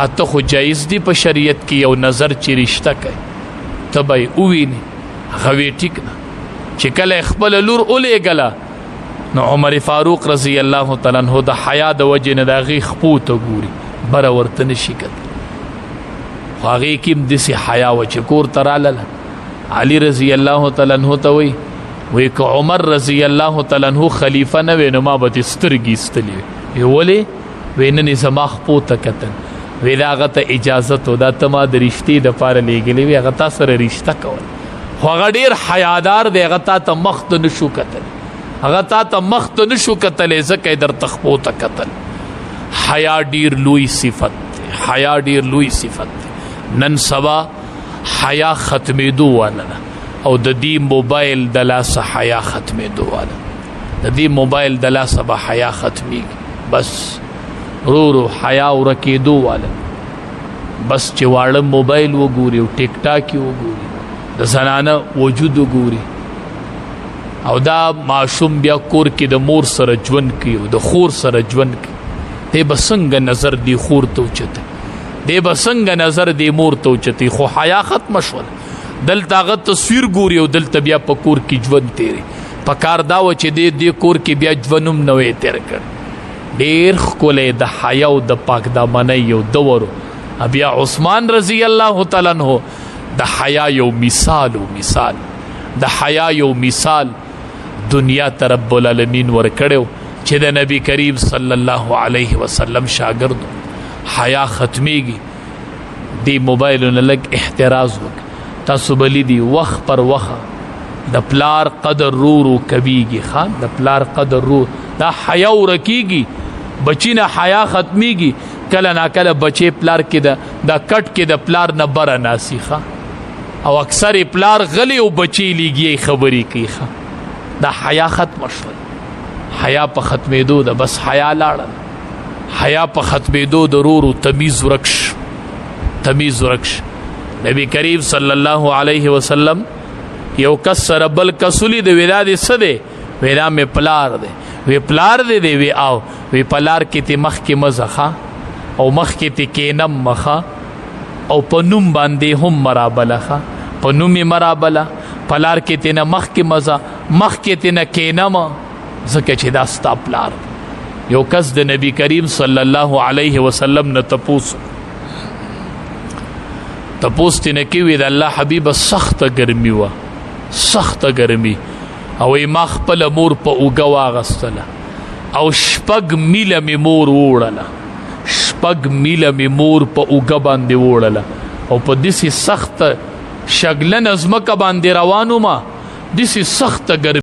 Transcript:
تاته خو جایز دی په شریعت کې یو نظر چې رشته کوي ته به یې ووینې هغه وی ټیک ده چې کله خپله لور ولیږله نو عمر فاروق رضی الله تعالی عنہ د حیا د وجې نه د هغې خپو ته ګوري بره ورته نشي کتلی خو هغې کې هم داسې حیا وه چې کور ته راغله علي رضی الله تعالی عنہ ته وی که عمر رضی الله تعالی عنہ خلیفه نه وی نو ما به دې سترګې ایستلې وی ولې وی نن یې زما خپو ته کتل وی دا هغه ته اجازت و دا ته ما د رشتې دپاره لیږلې وی هغه تا سره رشته کول خو هغه ډېر حیادار دی هغه تا ته مخ ته نشو کتلی هغه تا ته مخ ته نشو کتلی ځکه یې درته خپو ته کتل حیا ډېر لوی صفت دی حیا ډېر لوی صفت دی نن سبا حیا ختمېدو واله ده او د دې موبایل د لاسه حیا ختمېدو واله د دې موبایل د لاسه به حیا ختمېږي بس رو حیا ورکېدو واله بس چې واړه موبایل وګوري او ټیک ټاک یې وګوري د زنانه وجود وګوري او دا ماشوم بیا کور کې د مور سره ژوند کوي او د خور سره ژوند کوي دی به څنګه نظر دی خور ته اوچتی دی به څنګه نظر دی مور ته اوچتی خو حیا ختمه شوله دلته هغه تصویر ګوري او دلته بیا په کور کې ژوند تیری په کار دا و چې دې کور کې بیا ژوند هم نه وی تیر کړی ډېر ښکلی د حیا او د پاک دامنۍ یو دور بیا عثمان رضی الله تعالی عنہ د حیا یو مثال و مثال د حیا یو مثال دنیا ته رب العالمین ورکړی چې د نبی کریم صلی الله علیه وسلم شاګرد حیا ختمیږي دی موبایلونه لږ احتراز وکړه تاسو به لیدي وخت پر وخت د پلار قدر رو کبیږي خان د پلار قدر رو دا حیا ورکیږي بچی نه حیا ختمیږي کله ناکله بچی پلار کې دا کټ کې د پلار نه بره ناسیخه او اکثر پلار غلی او بچی لیږي خبرې کوي دا حیا ختم شول حیا په ختمېدو ده بس حیا لاړه حیا په ختمېدو د رورو تمیز ورکش تمیز ورکش نبی کریم صلی الله علیه وسلم یو کس سره بل کسولی د ویدا دې څه دی ویدا مې پلار دی وی پلار دی وی آو وی پلار کې تی مخ کې مزخه او مخ کې تی کینم مخه او په نوم باندې هم مرابله په نومي مرابله پلار کې تی نه مخ کې مزه مخ کې تی نه کینم ځکه چې دا ستا پلار یو کس د نبی کریم صلی الله علیه وسلم نه تپوس تینه کې وی د الله حبیب سخت ګرمي وه سخت ګرمي او ما خپل مور په اوږه واغستله او 6 میله مې مور ووړله 6 میله مې مور په اوږه باندې ووړله او په داسې سخت شګلنه ځمکه باندې روان ومه داسې سخته ګرمي